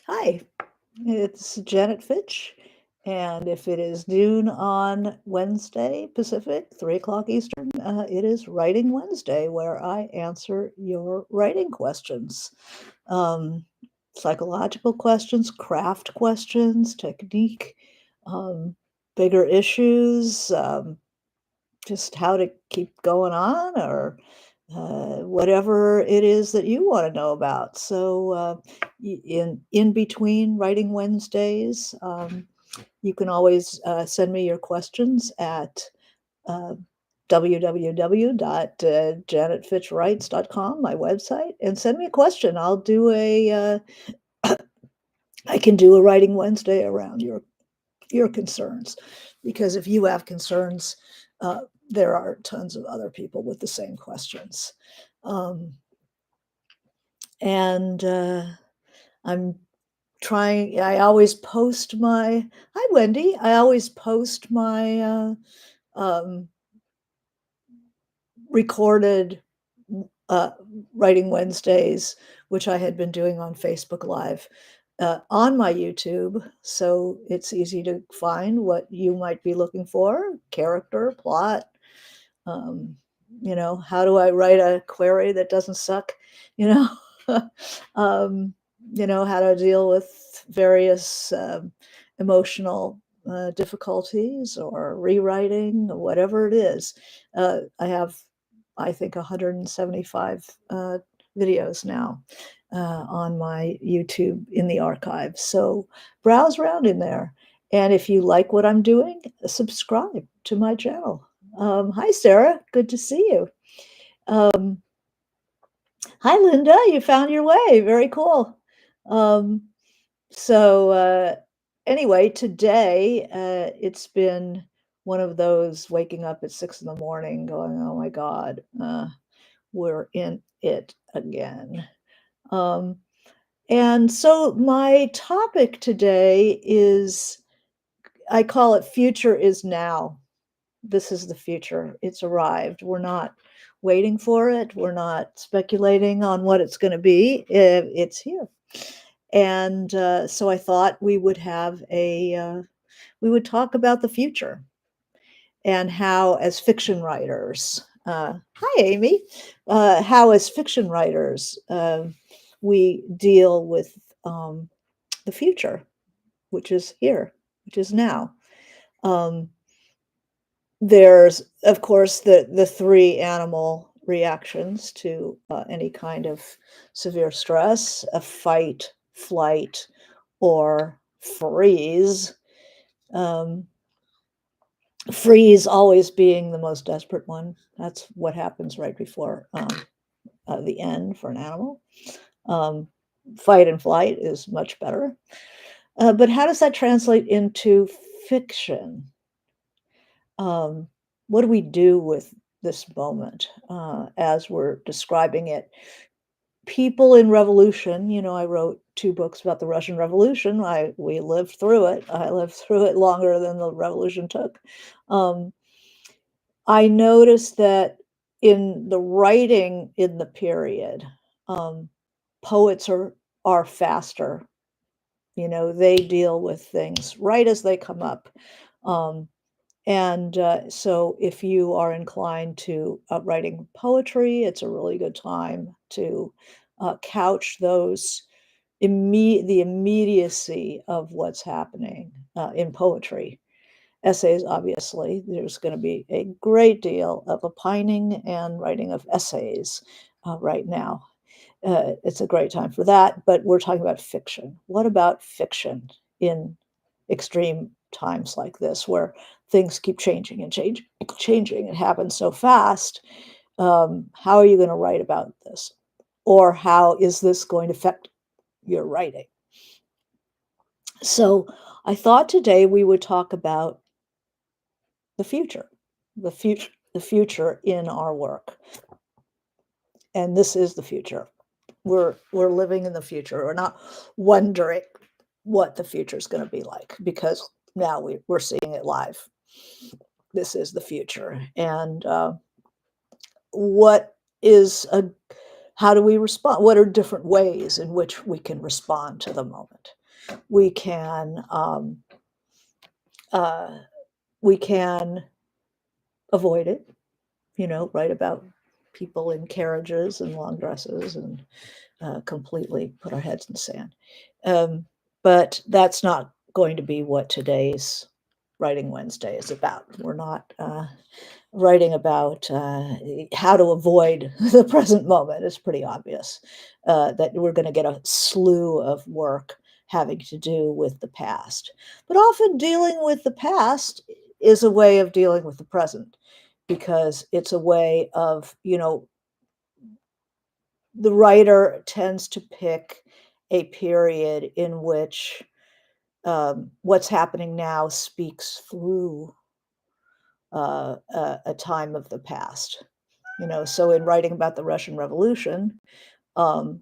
Hi, it's Janet Fitch, and if it is noon on Wednesday Pacific, 3 o'clock Eastern, it is Writing Wednesday, where I answer your writing questions. Um, Psychological questions, craft questions, technique, um, bigger issues, just how to keep going on, or whatever it is that you want to know about. So, in between Writing Wednesdays, you can always send me your questions at uh, www.janetfitchwrites.com, my website, and send me a question. I can do a Writing Wednesday around your concerns, because if you have concerns, uh, there are tons of other people with the same questions. Um, and I'm I always post my, hi Wendy, I always post my um, recorded uh, Writing Wednesdays, which I had been doing on Facebook Live, on my YouTube. So it's easy to find what you might be looking for: character, plot, um, how do I write a query that doesn't suck, you know, um, how to deal with various emotional difficulties or rewriting or whatever it is. I have, I think, 175 videos now on my YouTube in the archive. So browse around in there. And if you like what I'm doing, subscribe to my channel. Hi, Sarah. Good to see you. Um, Hi, Linda. You found your way. Very cool. Um, so, anyway, today it's been one of those waking up at 6 in the morning going, oh my God, we're in it again. Um, and so, my topic today is, I call it Future is Now. This is the future. It's arrived. We're not waiting for it. We're not speculating on what it's going to be. It's here. And so I thought we would talk about the future and how, as fiction writers, hi Amy, how as fiction writers we deal with the future, which is here, which is now. Um, There's, of course, the three animal reactions to any kind of severe stress: a fight, flight, or freeze. Um, Freeze always being the most desperate one. That's what happens right before the end for an animal. Um, Fight and flight is much better. But how does that translate into fiction? um, what do we do with this moment as we're describing it? People in revolution, I wrote 2 books about the Russian Revolution. We lived through it. I lived through it longer than the revolution took. Um, I noticed that in the writing in the period, um, poets are faster. They deal with things right as they come up. Um, And so, if you are inclined to writing poetry, it's a really good time to couch the immediacy of what's happening in poetry. Essays, obviously, there's going to be a great deal of opining and writing of essays right now. It's a great time for that, but we're talking about fiction. What about fiction in extreme times like this, where things keep changing and changing? It happens so fast. How are you going to write about this? Or how is this going to affect your writing? So I thought today we would talk about the future, the future in our work. And this is the future. We're living in the future. We're not wondering what the future is going to be like, because now we're seeing it live. This is the future. And what is How do we respond? What are different ways in which we can respond to the moment? We can uh, we can avoid it, write about people in carriages and long dresses and completely put our heads in the sand. Um, but that's not going to be what today's Writing Wednesday is about. We're not writing about how to avoid the present moment. It's pretty obvious that we're going to get a slew of work having to do with the past. But often dealing with the past is a way of dealing with the present because it's a way of, the writer tends to pick a period in which what's happening now speaks through a time of the past. So in writing about the Russian Revolution, um,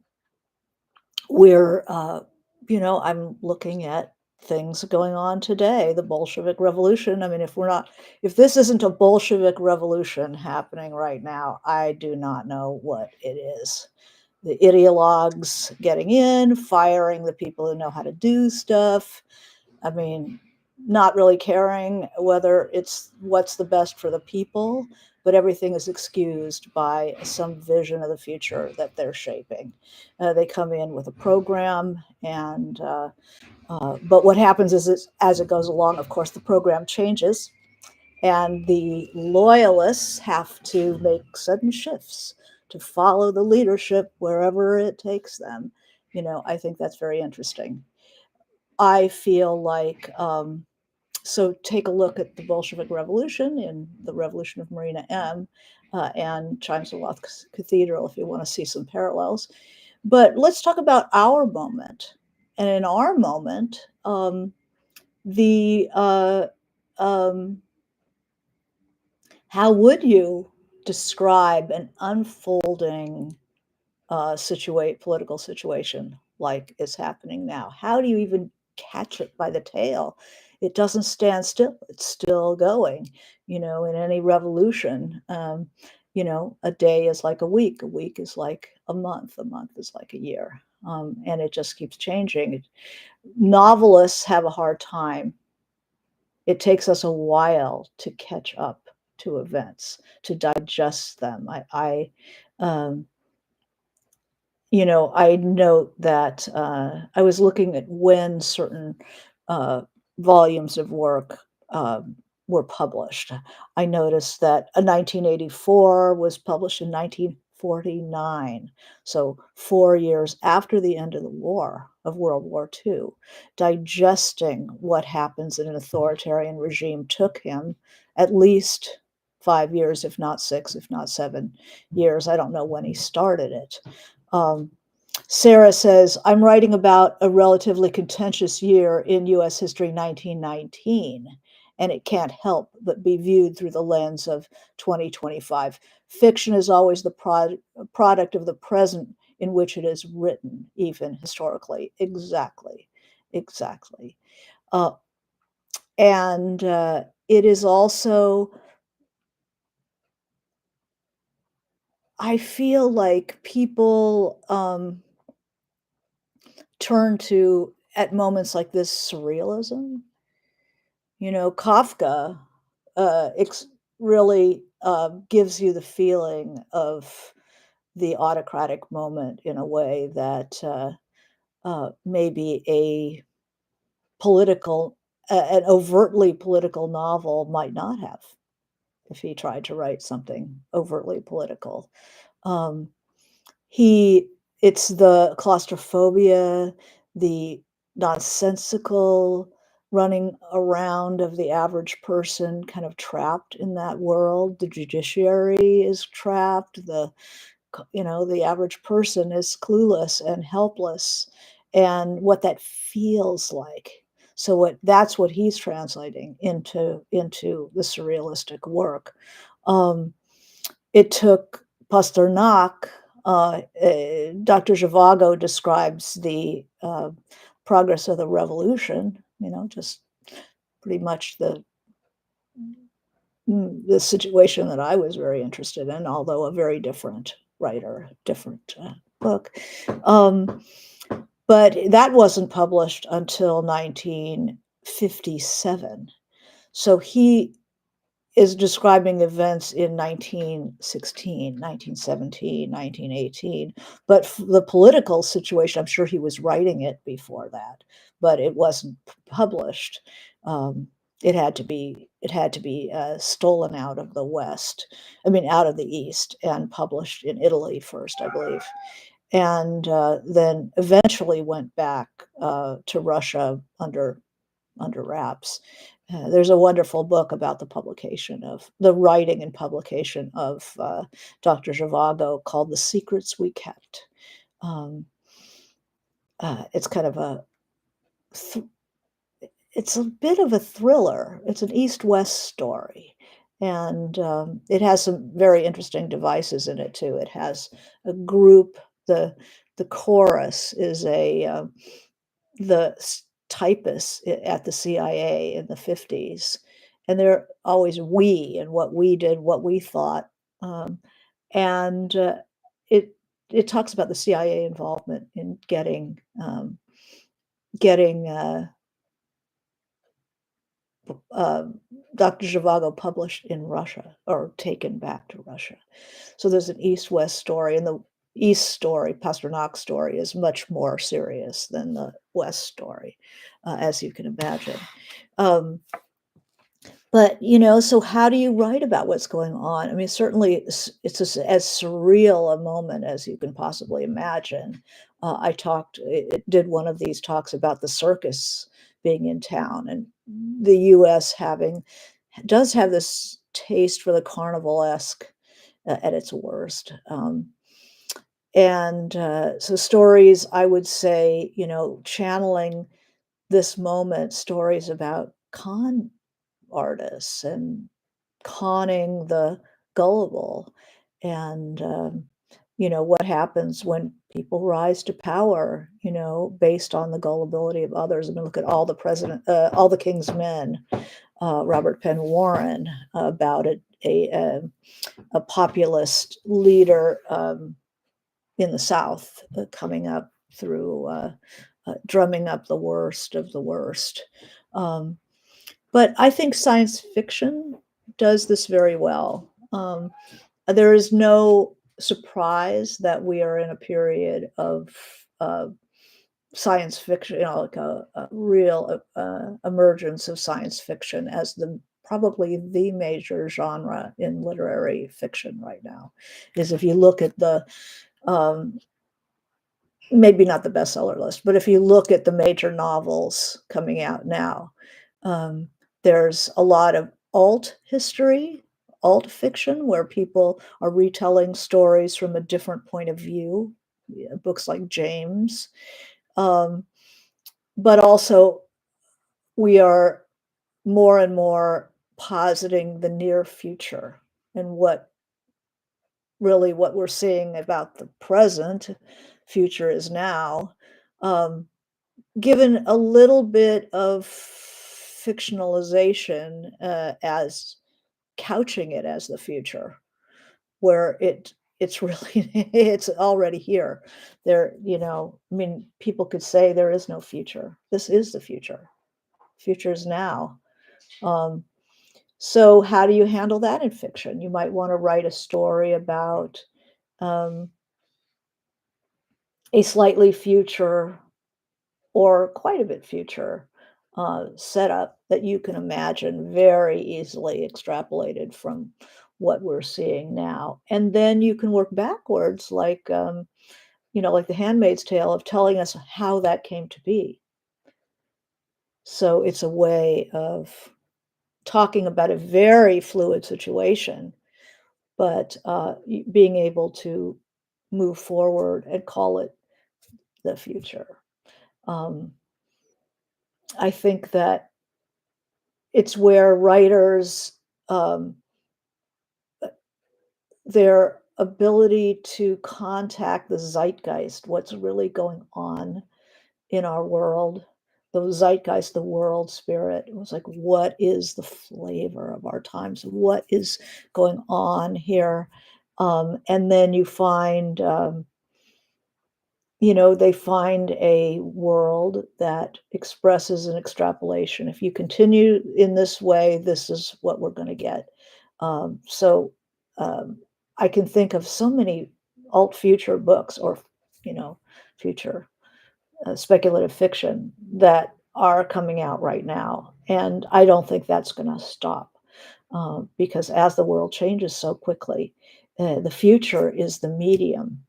we're, I'm looking at things going on today, the Bolshevik Revolution. I mean, if this isn't a Bolshevik revolution happening right now, I do not know what it is. The ideologues getting in, firing the people who know how to do stuff. I mean, not really caring whether it's what's the best for the people, but everything is excused by some vision of the future that they're shaping. They come in with a program, and but what happens is, as it goes along, of course, the program changes, and the loyalists have to make sudden shifts to follow the leadership wherever it takes them. I think that's very interesting. I feel like so take a look at the Bolshevik Revolution in The Revolution of Marina M. And Chimes of Loth Cathedral if you want to see some parallels. But let's talk about our moment. And in our moment, the how would you describe an unfolding political situation like is happening now? How do you even catch it by the tail? It doesn't stand still. It's still going. In any revolution, a day is like a week is like a month is like a year, and it just keeps changing. Novelists have a hard time. It takes us a while to catch up to events, to digest them. Um, I note that I was looking at when certain uh, volumes of work were published. I noticed that a 1984 was published in 1949, so 4 years after the end of the war, of World War II. Digesting what happens in an authoritarian regime took him at least 5 years, if not six, if not 7 years. I don't know when he started it. Um, Sarah says, I'm writing about a relatively contentious year in US history, 1919, and it can't help but be viewed through the lens of 2025. Fiction is always the product of the present in which it is written, even historically. Exactly. Exactly. Uh, and it is also, I feel like people turn to, at moments like this, surrealism. Kafka really gives you the feeling of the autocratic moment in a way that maybe an overtly political novel might not have if he tried to write something overtly political. Um, He it's the claustrophobia, the nonsensical running around of the average person kind of trapped in that world. The judiciary is trapped, the average person is clueless and helpless, and what that feels like. So that's what he's translating into the surrealistic work. Um, it took Pasternak. Dr. Zhivago describes the progress of the revolution, just pretty much the situation that I was very interested in, although a very different writer, different book. Um, but that wasn't published until 1957. So he is describing events in 1916, 1917, 1918. But the political situation, I'm sure he was writing it before that, but it wasn't published. Um, it had to be stolen out of the West, I mean, out of the East, and published in Italy first, I believe, and then eventually went back to Russia under wraps. There's a wonderful book about the publication of the writing and publication of Dr. Zhivago called "The Secrets We Kept." Um, it's kind of th- it's a bit of a thriller. It's an East-West story, and it has some very interesting devices in it too. It has a group. The chorus is the typists at the CIA in the 50s, and they're always we and what we did, what we thought, um, and it it talks about the CIA involvement in getting um, Dr. Zhivago published in Russia or taken back to Russia. So there's an East-West story, and the East story, Pasternak's story, is much more serious than the West story, as you can imagine. Um, but, so how do you write about what's going on? I mean, certainly it's as surreal a moment as you can possibly imagine. Did one of these talks about the circus being in town, and the US does have this taste for the carnivalesque at its worst. And so stories, I would say, channeling this moment, stories about con artists and conning the gullible, and what happens when people rise to power, based on the gullibility of others. I mean, look at all the king's men, Robert Penn Warren, about a populist leader in the South, coming up through drumming up the worst of the worst. Um, but I think science fiction does this very well. There is no surprise that we are in a period of uh, science fiction, like a real emergence of science fiction as probably the major genre in literary fiction right now. Is if you look at um, maybe not the bestseller list, but if you look at the major novels coming out now, um, there's a lot of alt history, alt fiction, where people are retelling stories from a different point of view, books like James. Um, but also, we are more and more positing the near future, and what we're seeing about the present. Future is now. Um, Given a little bit of fictionalization, as couching it as the future, where it's really it's already here. I mean, people could say there is no future. This is the future. Future is now. Um, so how do you handle that in fiction? You might want to write a story about um, a slightly future or quite a bit future setup that you can imagine very easily extrapolated from what we're seeing now. And then you can work backwards, like The Handmaid's Tale, of telling us how that came to be. So it's a way of talking about a very fluid situation, but being able to move forward and call it the future. Um, I think that it's where writers, um, their ability to contact the zeitgeist, what's really going on in our world, the zeitgeist, the world spirit. It was like, what is the flavor of our times? What is going on here? And then you find, they find a world that expresses an extrapolation. If you continue in this way, this is what we're going to get. So um, I can think of so many alt future books or, you know, future speculative fiction that are coming out right now. And I don't think that's going to stop because as the world changes so quickly, the future is the medium.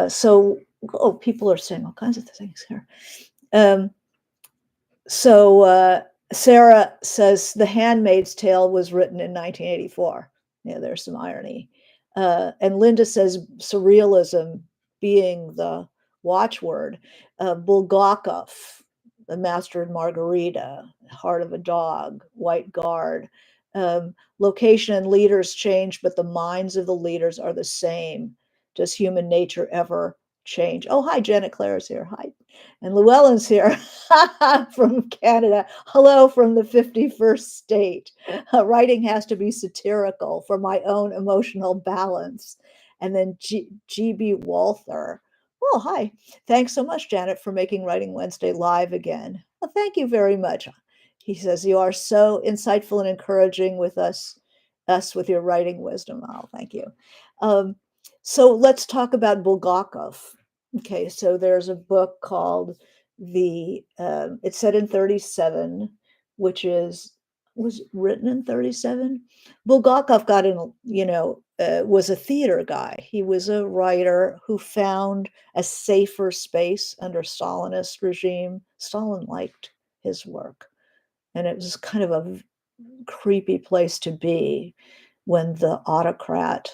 So, oh, people are saying all kinds of things here. Um, so Sarah says The Handmaid's Tale was written in 1984. Yeah, there's some irony. And Linda says surrealism being the watchword. Bulgakov, The Master and Margarita, Heart of a Dog, White Guard. Location and leaders change, but the minds of the leaders are the same. Does human nature ever change? Oh, hi, Janet Claire's here. Hi. And Llewellyn's here from Canada. Hello from the 51st state. Writing has to be satirical for my own emotional balance. And then G.B. Walther. Oh, hi. Thanks so much, Janet, for making Writing Wednesday live again. Well, thank you very much. He says, you are so insightful and encouraging with us with your writing wisdom. Oh, thank you. So let's talk about Bulgakov. Okay, so there's a book called it's set in 37, which was written in 37. Bulgakov got in, was a theater guy. He was a writer who found a safer space under Stalinist regime. Stalin liked his work, and it was kind of a creepy place to be when the autocrat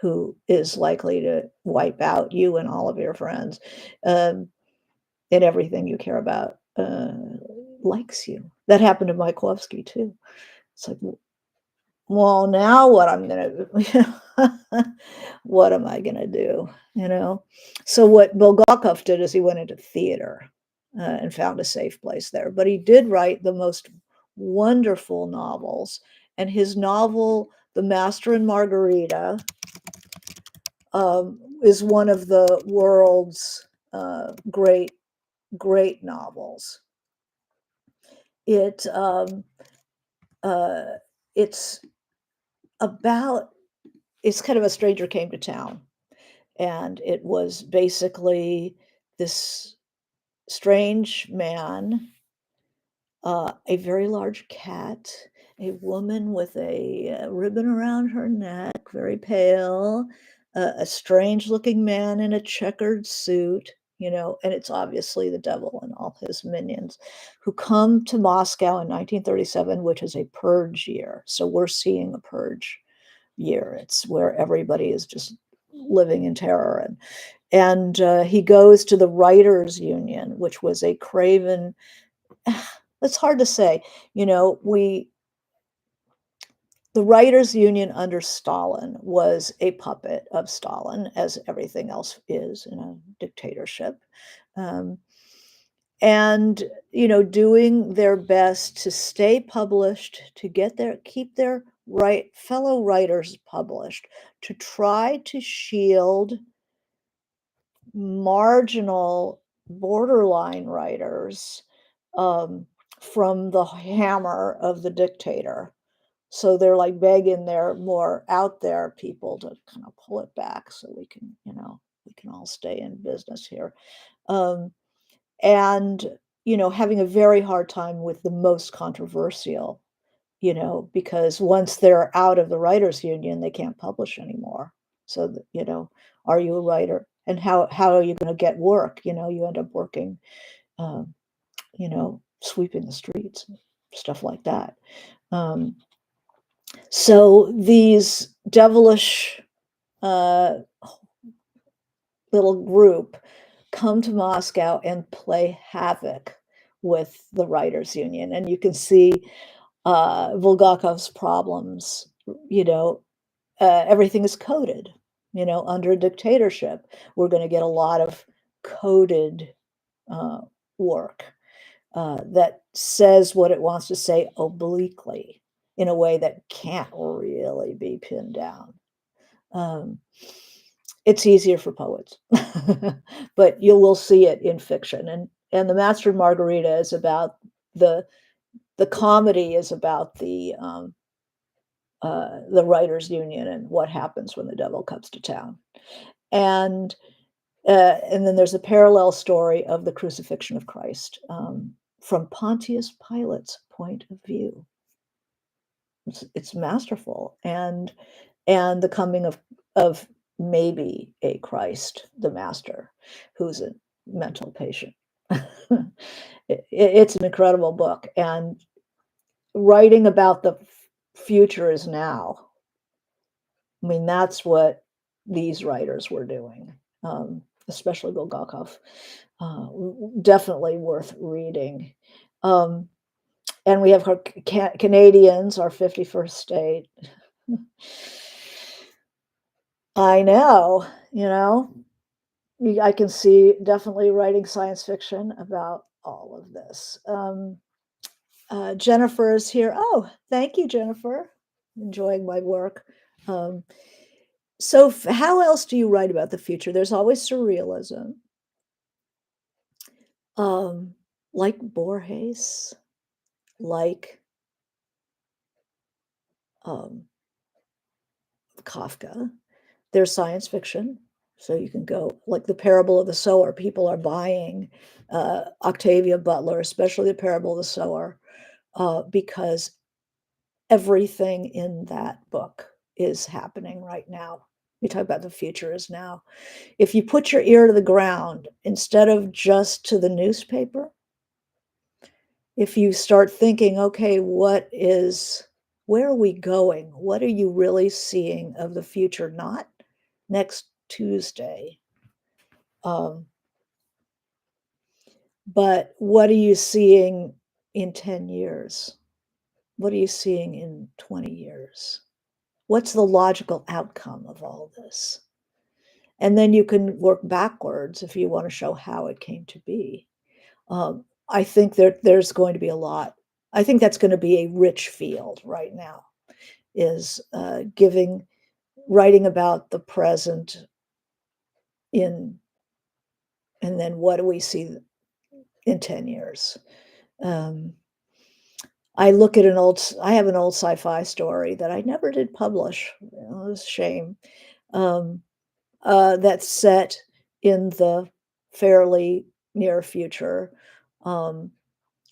who is likely to wipe out you and all of your friends um, and everything you care about likes you. That happened to Mayakovsky too. It's like, well, now what I'm gonna do? What am I gonna do? So what Bulgakov did is he went into theater and found a safe place there. But he did write the most wonderful novels, and his novel, The Master and Margarita, is one of the world's great novels. It uh, it's about it's kind of a stranger came to town, and it was basically this strange man, a very large cat, a woman with a ribbon around her neck, very pale, a strange looking man in a checkered suit, and it's obviously the devil and all his minions who come to Moscow in 1937, which is a purge year. So we're seeing a purge year. It's where everybody is just living in terror. And he goes to the Writers Union, which was a craven. It's hard to say. The Writers Union under Stalin was a puppet of Stalin, as everything else is in a dictatorship. Um, and doing their best to stay published, to keep their fellow writers published, to try to shield marginal borderline writers um, from the hammer of the dictator. So they're like begging their more out there people to kind of pull it back so we can all stay in business here. Um, and having a very hard time with the most controversial, because once they're out of the writers union, they can't publish anymore. So are you a writer, and how are you going to get work? You end up working, um, sweeping the streets, stuff like that. um, so these devilish uh, little group come to Moscow and play havoc with the writers union, and you can see Bulgakov's problems. Everything is coded. Under dictatorship, we're going to get a lot of coded uh, work that says what it wants to say obliquely in a way that can't really be pinned down. Um, it's easier for poets, but you will see it in fiction. And The Master and Margarita is about the the comedy is about the writers' union and what happens when the devil comes to town. And and then there's a parallel story of the crucifixion of Christ from Pontius Pilate's point of view. It's masterful, and the coming of maybe a Christ, the Master, who's a mental patient. It's an incredible book, and writing about the future is now. I mean, that's what these writers were doing, especially Bulgakov. Definitely worth reading. Um, and we have our Canadians, our 51st state. I know, you know, I can see definitely writing science fiction about all of this. Jennifer is here. Oh, thank you, Jennifer. Enjoying my work. Um, so, how else do you write about the future? There's always surrealism, um, like Borges, like um, Kafka. There's science fiction, so you can go like the Parable of the Sower. People are buying Octavia Butler, especially the Parable of the Sower, because everything in that book is happening right now. We talk about the future is now. If you put your ear to the ground instead of just to the newspaper, if you start thinking, okay, where are we going? What are you really seeing of the future? Not next Tuesday, um, but what are you seeing in 10 years? What are you seeing in 20 years? What's the logical outcome of all this? And then you can work backwards if you want to show how it came to be. I think there's going to be a lot. I think that's going to be a rich field right now. Is writing about the present in, and then what do we see in 10 years? Um, I have an old sci-fi story that I never did publish. It was a shame. Um, that's set in the fairly near future, um,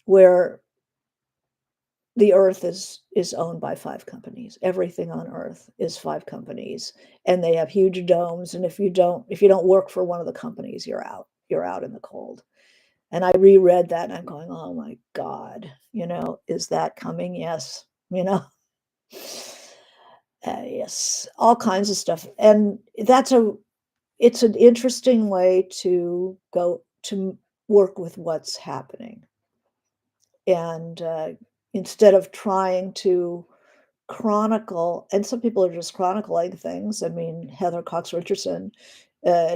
where the Earth is owned by 5 companies. Everything on Earth is 5 companies, and they have huge domes, and if you don't work for one of the companies, you're out. You're out in the cold. And I reread that, and I'm going, "Oh my god," "Is that coming?" Yes, you know? Yes, all kinds of stuff, and it's an interesting way to go to work with what's happening, and, instead of trying to chronicle, and some people are just chronicling things. I mean, Heather Cox Richardson,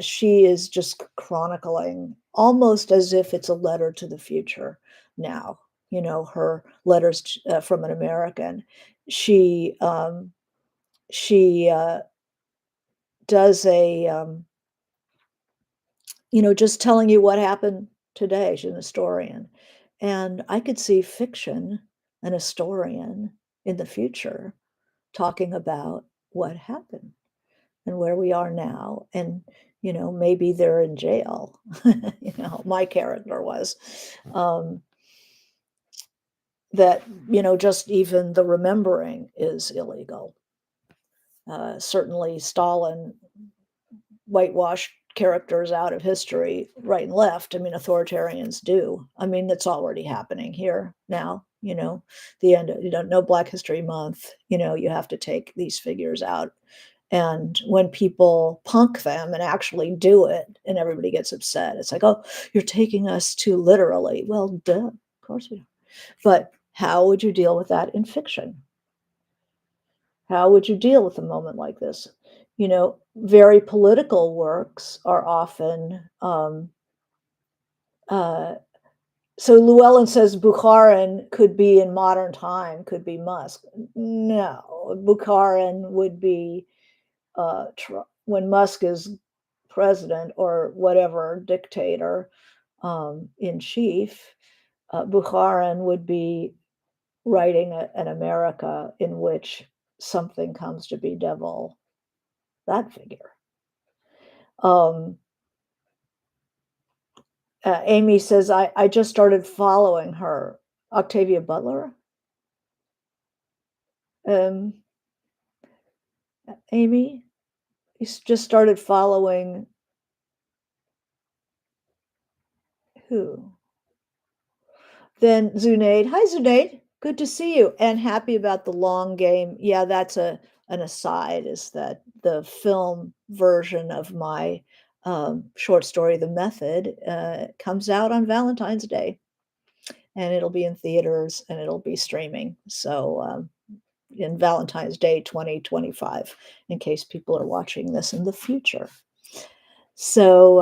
she is just chronicling almost as if it's a letter to the future now. Her letters from an American. She she does just telling you what happened today. She's an historian, and I could see fiction, an historian in the future talking about what happened and where we are now. And, maybe they're in jail. My character was. Um, that, just even the remembering is illegal. Certainly, Stalin whitewashed characters out of history right and left. I mean, authoritarians do. I mean, it's already happening here now. The end of, no Black History Month. You have to take these figures out. And when people punk them and actually do it, and everybody gets upset, it's like, oh, you're taking us too literally. Well, duh, of course we do. But how would you deal with that in fiction? How would you deal with a moment like this? Very political works are often, uh, so Llewellyn says Bukharin could be in modern time, could be Musk. No, Bukharin would be when Musk is president or whatever dictator in chief, Bukharin would be writing an America in which something comes to be devil, that figure. Um, Amy says, I just started following her. Octavia Butler? Um, Amy? Just started following who? Then Zunaid. Hi, Zunaid. Good to see you and happy about the long game. Yeah, that's an aside, is that the film version of my short story, The Method, comes out on Valentine's Day, and it'll be in theaters and it'll be streaming. So in Valentine's Day 2025, in case people are watching this in the future. So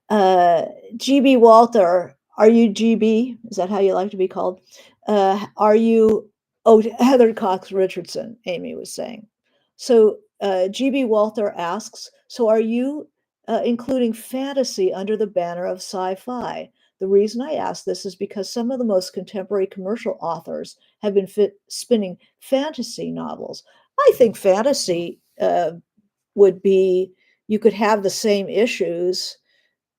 uh, GB Walter, are you GB? Is that how you like to be called? Are you, oh, Heather Cox Richardson, Amy was saying. So GB Walter asks, so are you including fantasy under the banner of sci-fi? The reason I ask this is because some of the most contemporary commercial authors have been spinning fantasy novels. I think fantasy would be, you could have the same issues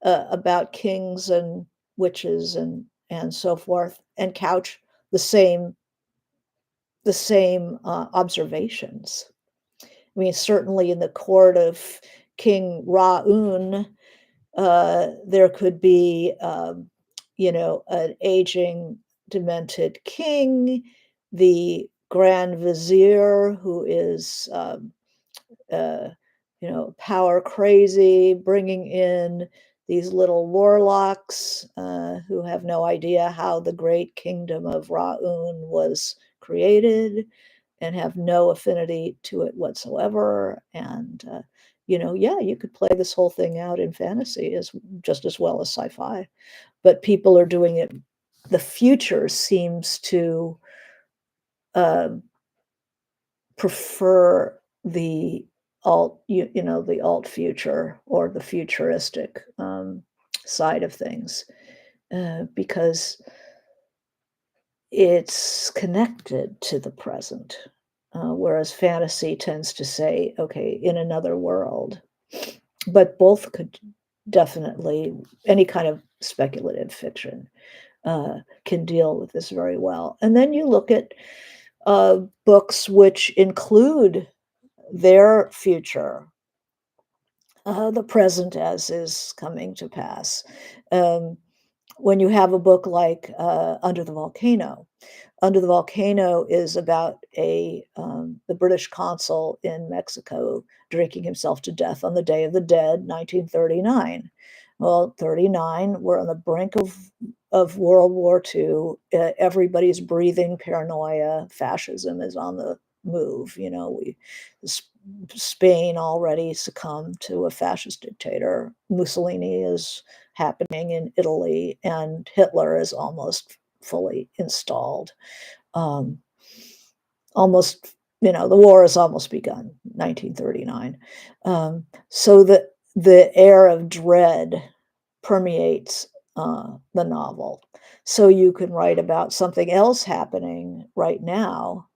about kings and witches and so forth, and couch the same observations. I mean, certainly in the court of King Ra-Un, there could be, an aging, demented king, the Grand Vizier, who is uh, power crazy, bringing in these little warlocks who have no idea how the great kingdom of Ra-Un was created and have no affinity to it whatsoever. And, yeah, you could play this whole thing out in fantasy just as well as sci-fi, but people are doing it. The future seems to uh, prefer the the alt future or the futuristic side of things because it's connected to the present, whereas fantasy tends to say, okay, in another world. But both could definitely, any kind of speculative fiction can deal with this very well. And then you look at books which include their future, the present as is coming to pass. Um, when you have a book like Under the Volcano is about the British consul in Mexico drinking himself to death on the Day of the Dead, 1939. Well, 39, we're on the brink of World War II. Everybody's breathing paranoia. Fascism is on the move. Spain already succumbed to a fascist dictator. Mussolini is happening in Italy, and Hitler is almost fully installed. Um, almost, the war has almost begun, 1939. So the air of dread permeates the novel. So you can write about something else happening right now,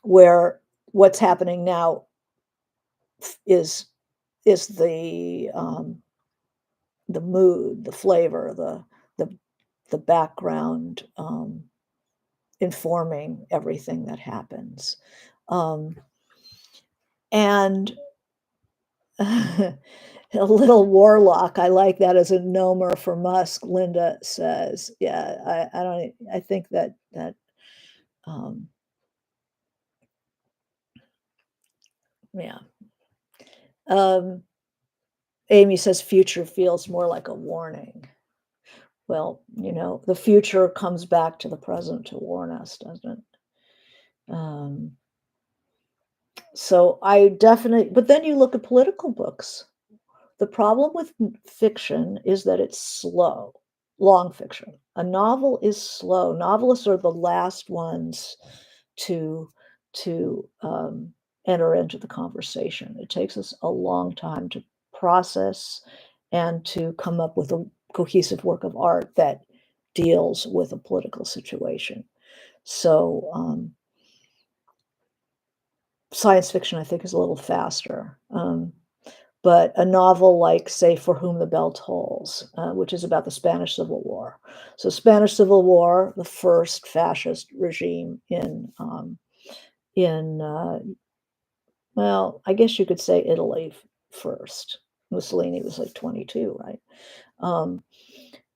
where what's happening now is the mood, the flavor, the background informing everything that happens. Um, and a little warlock, I like that as a nomer for Musk, Linda says. Yeah, I don't, I think that um, yeah. Um, Amy says future feels more like a warning. Well, the future comes back to the present to warn us, doesn't it? So I definitely, but then you look at political books. The problem with fiction is that it's slow, long fiction. A novel is slow. Novelists are the last ones to enter into the conversation. It takes us a long time to process and to come up with a cohesive work of art that deals with a political situation. So, science fiction, I think, is a little faster. But a novel like, say, For Whom the Bell Tolls, which is about the Spanish Civil War. So, Spanish Civil War, the first fascist regime in well, I guess you could say Italy first. Mussolini was like 22, right? Um,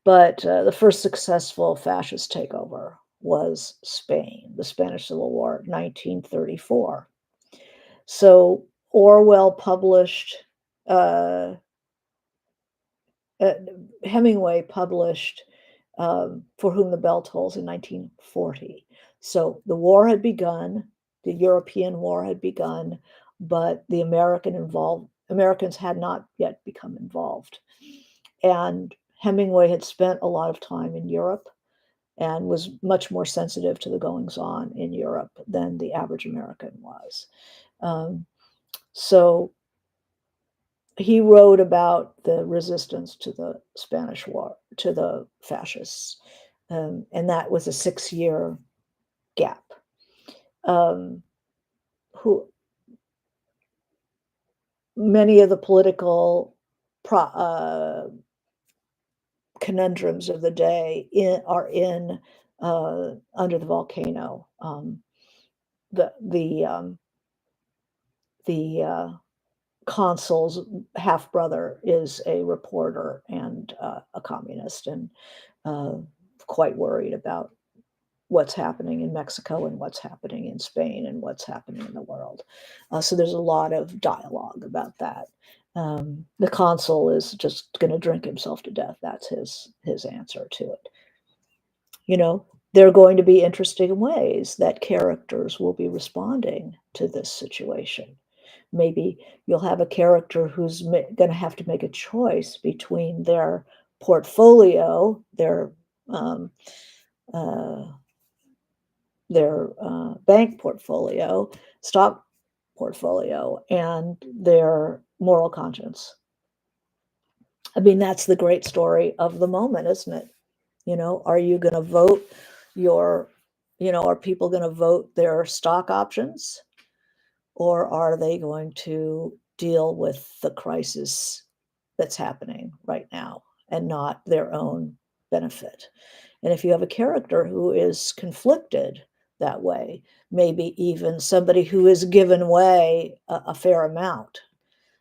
but the first successful fascist takeover was Spain, the Spanish Civil War, 1934. So Orwell published, uh, uh, Hemingway published For Whom the Bell Tolls in 1940. So the war had begun, the European war had begun, but the Americans had not yet become involved. And Hemingway had spent a lot of time in Europe and was much more sensitive to the goings on in Europe than the average American was. Um, so he wrote about the resistance to the Spanish War, to the fascists, and that was a 6-year gap. Um, who Many of the political conundrums of the day are in Under the Volcano. The the um, the consul's half brother is a reporter and a communist, and uh, quite worried about what's happening in Mexico and what's happening in Spain and what's happening in the world. So there's a lot of dialogue about that. The consul is just going to drink himself to death. That's his answer to it. You know, there are going to be interesting ways that characters will be responding to this situation. Maybe you'll have a character who's going to have to make a choice between their portfolio, um, uh, their bank portfolio, stock portfolio, and their moral conscience. I mean, that's the great story of the moment, isn't it? Are you going to vote your, are people going to vote their stock options, or are they going to deal with the crisis that's happening right now and not their own benefit? And if you have a character who is conflicted that way, maybe even somebody who has given way a fair amount,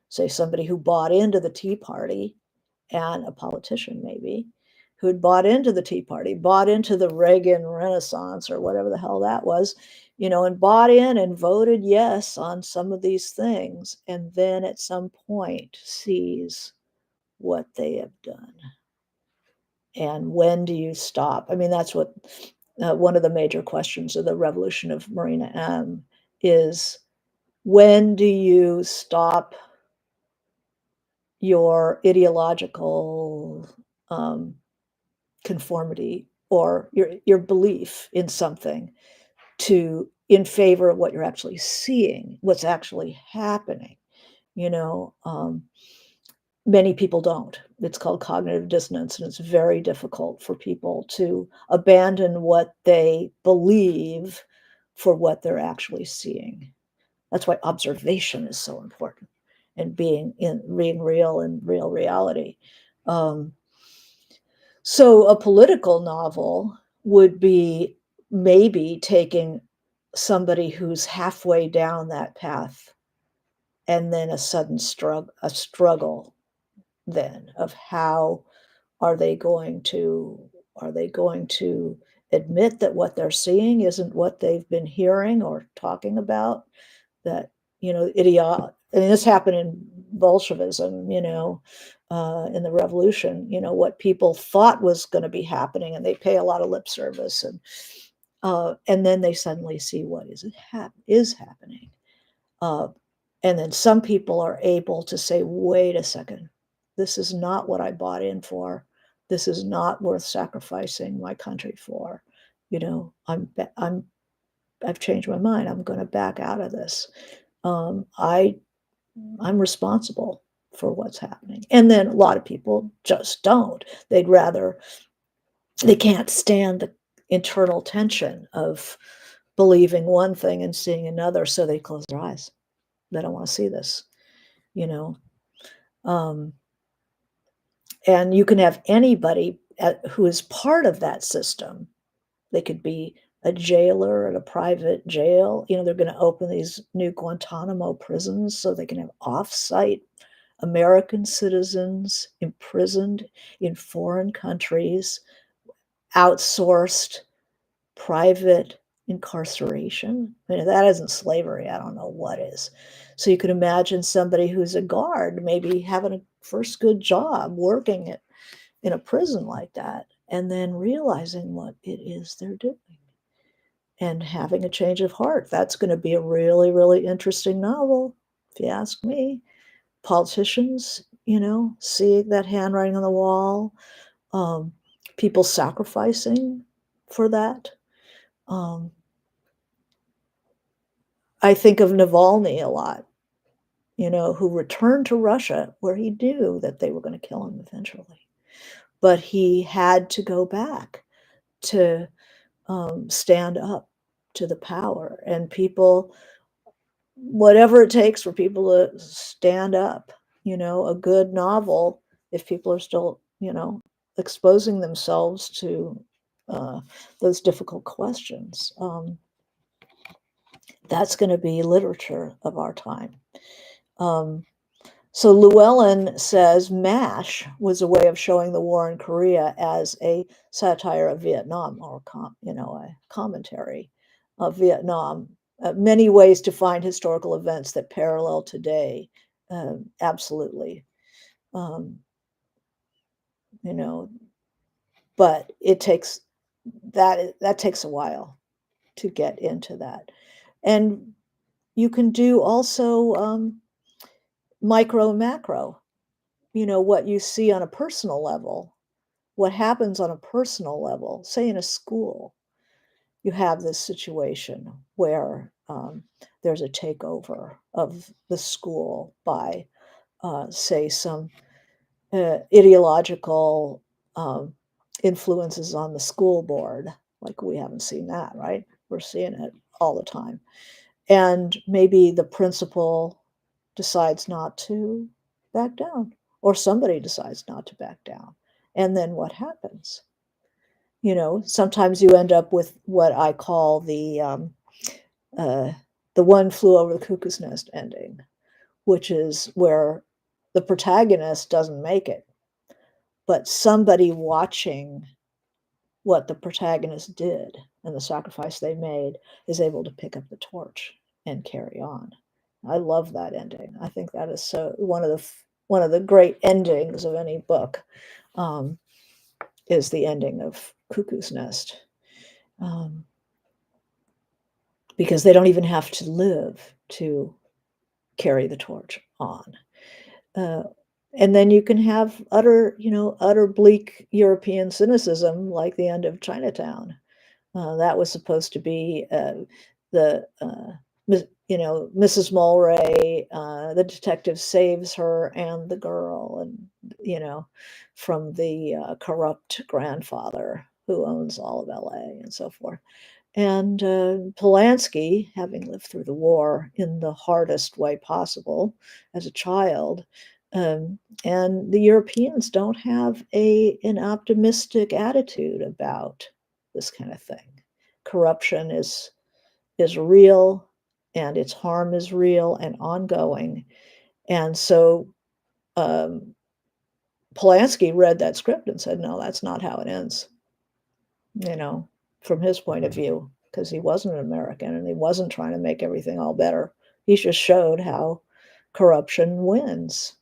say somebody who bought into the Tea Party, and a politician maybe who'd bought into the Tea Party, bought into the Reagan Renaissance or whatever the hell that was, and bought in and voted yes on some of these things, and then at some point sees what they have done. And when do you stop? I mean, that's what one of the major questions of the revolution of Marina M is: when do you stop your ideological conformity or your belief in something in favor of what you're actually seeing, what's actually happening? You know, Many people don't. It's called cognitive dissonance, and it's very difficult for people to abandon what they believe for what they're actually seeing. That's why observation is so important, and being real in real reality. Um, so a political novel would be maybe taking somebody who's halfway down that path, and then a sudden struggle then of how are they going to admit that what they're seeing isn't what they've been hearing or talking about, that I mean, this happened in Bolshevism, in the revolution, what people thought was going to be happening, and they pay a lot of lip service, and then they suddenly see what is happening. And then some people are able to say, wait a second, this is not what I bought in for. This is not worth sacrificing my country for. I've changed my mind. I'm going to back out of this. I'm responsible for what's happening. And then a lot of people just don't. They can't stand the internal tension of believing one thing and seeing another, so they close their eyes. They don't want to see this, you know. Um, and you can have anybody who is part of that system. They could be a jailer at a private jail. They're going to open these new Guantanamo prisons so they can have off-site American citizens imprisoned in foreign countries, outsourced private incarceration. I mean, if that isn't slavery, I don't know what is. So you could imagine somebody who's a guard maybe having a first good job working in a prison like that, and then realizing what it is they're doing and having a change of heart. That's going to be a really, really interesting novel, if you ask me. Politicians, seeing that handwriting on the wall, um, people sacrificing for that. Um, I think of Navalny a lot, who returned to Russia where he knew that they were going to kill him eventually. But he had to go back to stand up to the power, and people, whatever it takes for people to stand up, a good novel, if people are still, exposing themselves to uh, those difficult questions, that's going to be literature of our time. So Llewellyn says MASH was a way of showing the war in Korea as a satire of Vietnam, or a commentary of Vietnam. Many ways to find historical events that parallel today. Absolutely, um, you know, but it takes that takes a while to get into that, and you can do also micro and macro. What you see on a personal level, what happens on a personal level, say in a school, you have this situation where there's a takeover of the school by, say, some ideological influences on the school board. Like, we haven't seen that, right? We're seeing it all the time. And maybe the principal decides not to back down, or somebody decides not to back down. And then what happens? Sometimes you end up with what I call uh, the One Flew Over the Cuckoo's Nest ending, which is where the protagonist doesn't make it, but somebody watching what the protagonist did and the sacrifice they made is able to pick up the torch and carry on. I love that ending. I think that is so one of the great endings of any book, is the ending of Cuckoo's Nest, because they don't even have to live to carry the torch on. Uh, and then you can have utter bleak European cynicism, like the end of Chinatown. That was supposed to be the Mrs. Mulwray. The detective saves her and the girl, and from the corrupt grandfather who owns all of L.A. and so forth. And Polanski, having lived through the war in the hardest way possible as a child, and the Europeans don't have an optimistic attitude about this kind of thing. Corruption is real, and its harm is real and ongoing. And so Polanski read that script and said, no, that's not how it ends, from his point of view, because he wasn't an American and he wasn't trying to make everything all better. He just showed how corruption wins.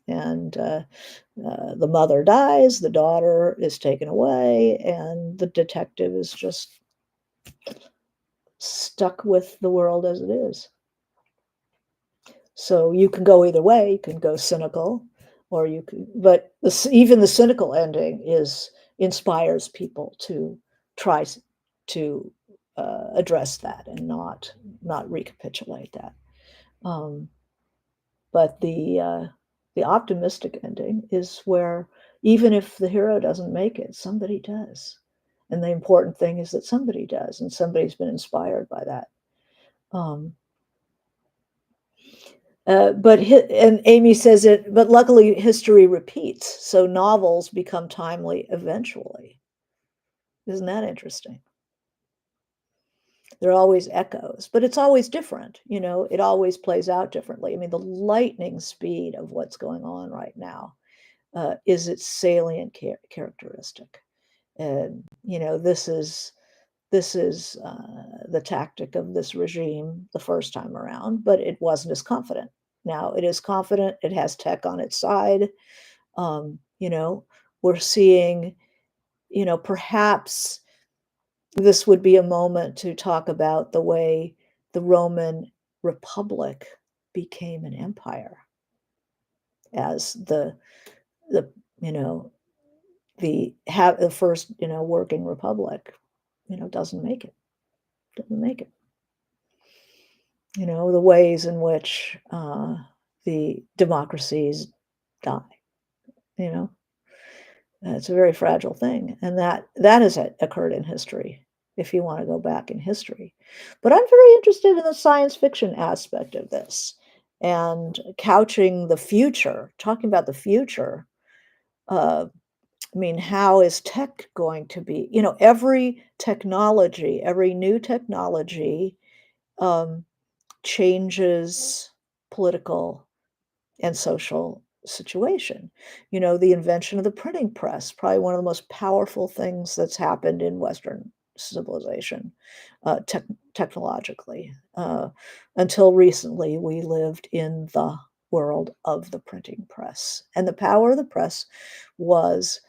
And the mother dies, the daughter is taken away, and the detective is just stuck with the world as it is. So you can go either way. You can go cynical, or you can, but even the cynical ending inspires people to try to address that and not recapitulate that. Um, but the optimistic ending is where even if the hero doesn't make it, somebody does. And the important thing is that somebody does, and somebody's been inspired by that. Um, and Amy says it, but luckily history repeats, so novels become timely eventually. Isn't that interesting? There are always echoes, but it's always different. It always plays out differently. I mean, the lightning speed of what's going on right now is its salient characteristic. And this is the tactic of this regime the first time around, but it wasn't as confident. Now it is confident. It has tech on its side. Um, you know, we're seeing, perhaps this would be a moment to talk about the way the Roman Republic became an empire as the you know the first working republic doesn't make it, doesn't make it. The ways in which the democracies die. You know, it's a very fragile thing, and that has occurred in history. If you want to go back in history, but I'm very interested in the science fiction aspect of this and couching the future, talking about the future. Uh, I mean, how is tech going to be? Every technology, every new technology um, changes political and social situation. The invention of the printing press, probably one of the most powerful things that's happened in Western civilization, technologically. Until recently, we lived in the world of the printing press. And the power of the press was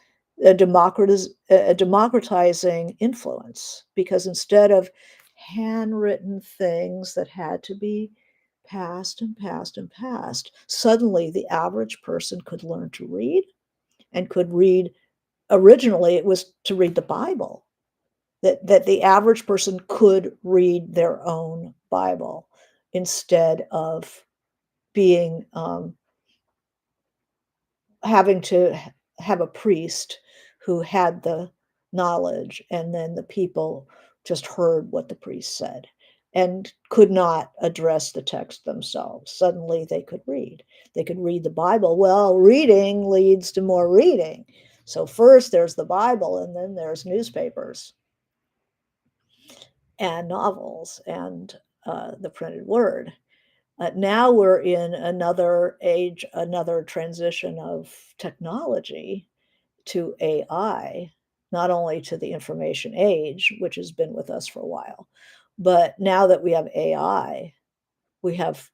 a democratizing influence, because instead of handwritten things that had to be passed and passed and passed, suddenly the average person could learn to read and could read. Originally, it was to read the Bible, that the average person could read their own Bible instead of being having to have a priest who had the knowledge, and then the people just heard what the priest said and could not address the text themselves. Suddenly they could read. They could read the Bible. Well, reading leads to more reading. So first there's the Bible, and then there's newspapers and novels and the printed word. Now we're in another age, another transition of technology to AI, not only to the information age, which has been with us for a while, but now that we have AI, we have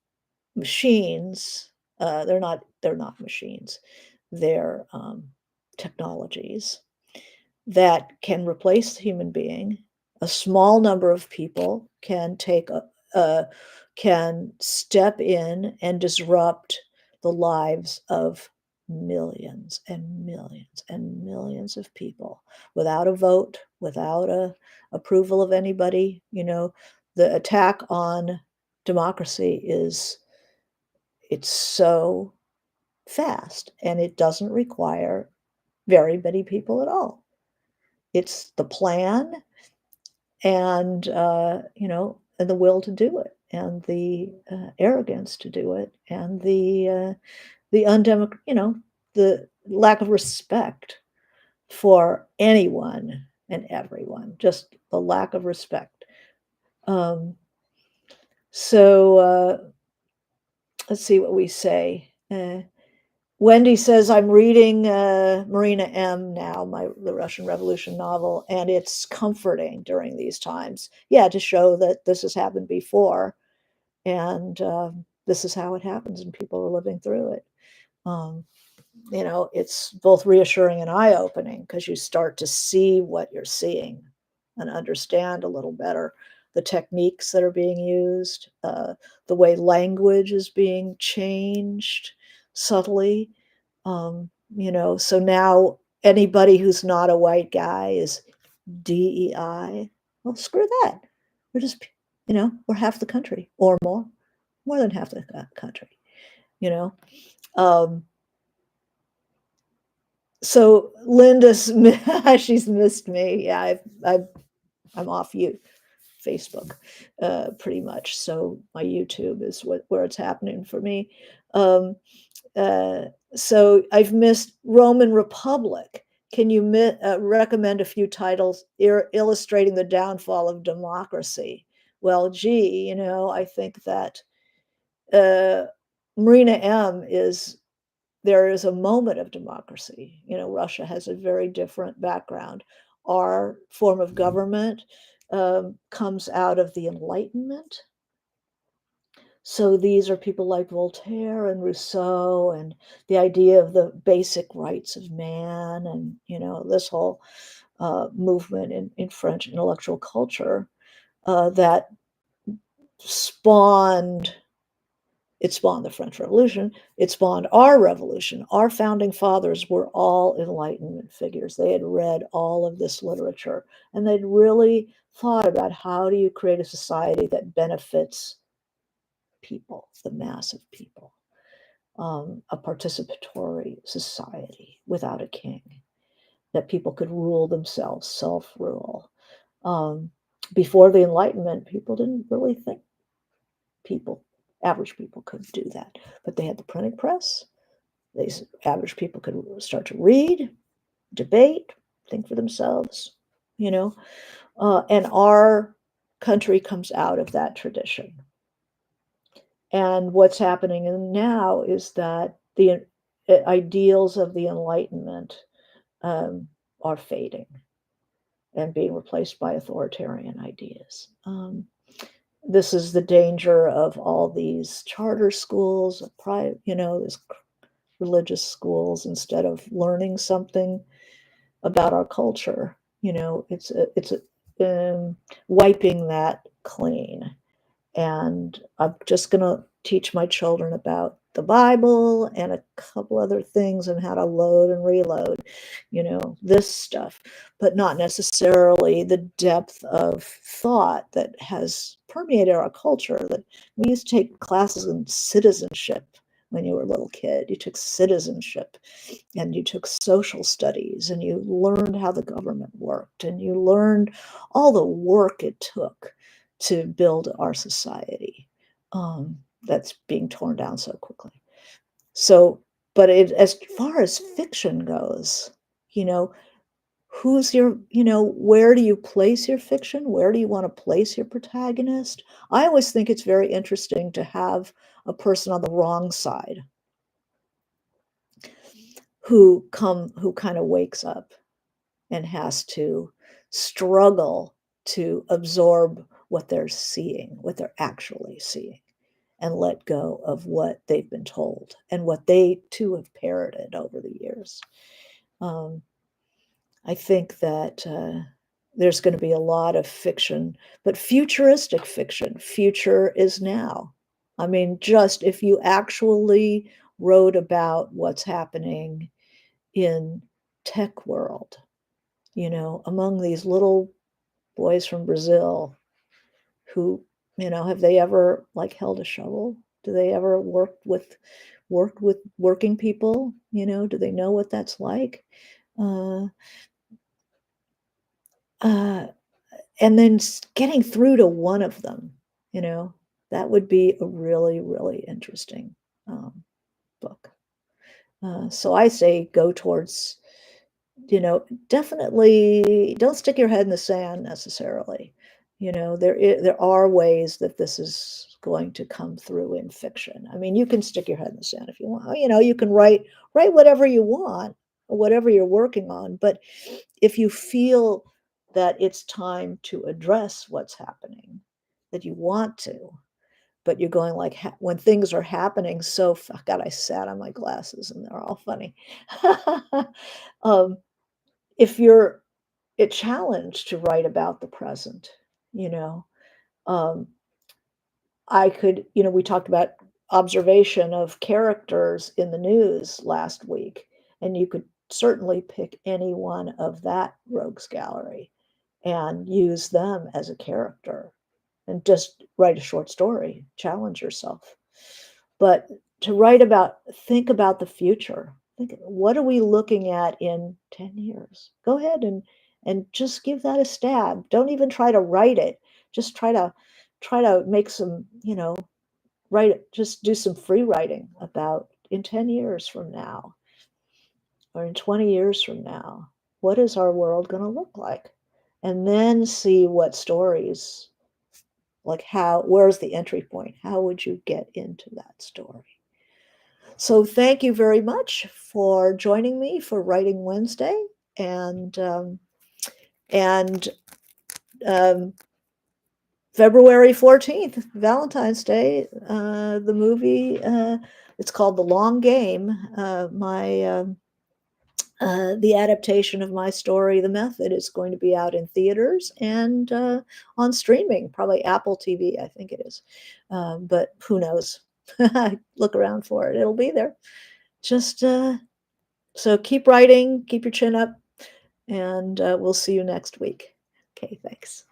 machines. They're not machines. They're technologies that can replace the human being. A small number of people can step in and disrupt the lives of millions and millions and millions of people without a vote, without a approval of anybody. The attack on democracy it's so fast, and it doesn't require very many people at all. It's the plan and the will to do it, and the arrogance to do it, and the the lack of respect for anyone and everyone, just the lack of respect. Um, so let's see what we say. Wendy says, I'm reading Marina M. now, the Russian Revolution novel, and it's comforting during these times. Yeah, to show that this has happened before, and this is how it happens, and people are living through it. Um, it's both reassuring and eye-opening, because you start to see what you're seeing and understand a little better the techniques that are being used, the way language is being changed subtly. So now anybody who's not a white guy is DEI. Well, screw that. We're just, we're half the country or more. more than half the country, you know. Um, so Linda's she's missed me. Yeah, I'm off Facebook, pretty much. So my YouTube is where it's happening for me. Um, uh, so I've missed Roman Republic. Can you recommend a few titles illustrating the downfall of democracy? Well, gee, I think that uh, Marina M is there is a moment of democracy. Russia has a very different background. Our form of government comes out of the Enlightenment. So these are people like Voltaire and Rousseau, and the idea of the basic rights of man, and this whole movement in French intellectual culture that spawned it spawned the French Revolution. It spawned our revolution. Our founding fathers were all Enlightenment figures. They had read all of this literature, and they'd really thought about how do you create a society that benefits people, the mass of people, a participatory society without a king, that people could rule themselves, self-rule. Um, Before the Enlightenment, people didn't really think people, average people, could do that, but they had the printing press. These average people could start to read, debate, think for themselves, you know, and our country comes out of that tradition. And what's happening now is that the ideals of the Enlightenment are fading and being replaced by authoritarian ideas. This is the danger of all these charter schools, private, this religious schools. Instead of learning something about our culture, it's wiping that clean. And I'm just going to teach my children about the Bible and a couple other things and how to load and reload, this stuff, but not necessarily the depth of thought that has permeated our culture. That we used to take classes in citizenship when you were a little kid. You took citizenship and you took social studies and you learned how the government worked and you learned all the work it took to build our society that's being torn down so quickly. So, but as far as fiction goes, you know, who's your, where do you place your fiction? Where do you want to place your protagonist? I always think it's very interesting to have a person on the wrong side who kind of wakes up and has to struggle to absorb what they're seeing, what they're actually seeing, and let go of what they've been told and what they too have parroted over the years. Um, I think that there's going to be a lot of fiction, but futuristic fiction. Future is now. I mean, just if you actually wrote about what's happening in tech world, among these little boys from Brazil who, have they ever like held a shovel? Do they ever worked with working people? Do they know what that's like? Uh, uh, and then getting through to one of them, that would be a really, really interesting book. So I say go towards, definitely don't stick your head in the sand necessarily. There are ways that this is going to come through in fiction. I mean, you can stick your head in the sand if you want. You can write whatever you want, or whatever you're working on. But if you feel that it's time to address what's happening, that you want to, but you're going like when things are happening. So God, I sat on my glasses and they're all funny. If you're a challenge to write about the present, you know, um, I could, we talked about observation of characters in the news last week, and you could certainly pick any one of that rogues gallery and use them as a character and just write a short story, challenge yourself. But to write about think about the future. Think, what are we looking at in 10 years? Go ahead and just give that a stab. Don't even try to write it. Just try to make some, write it, just do some free writing about in 10 years from now or in 20 years from now, what is our world going to look like? And then see what stories, like where's the entry point? How would you get into that story? So thank you very much for joining me for Writing Wednesday, and and um, February 14th, Valentine's Day, the movie. It's called The Long Game. My The adaptation of my story, The Method, is going to be out in theaters and on streaming, probably Apple TV, I think it is. But who knows? Look around for it; it'll be there. Just so keep writing, keep your chin up, and we'll see you next week. Okay, thanks.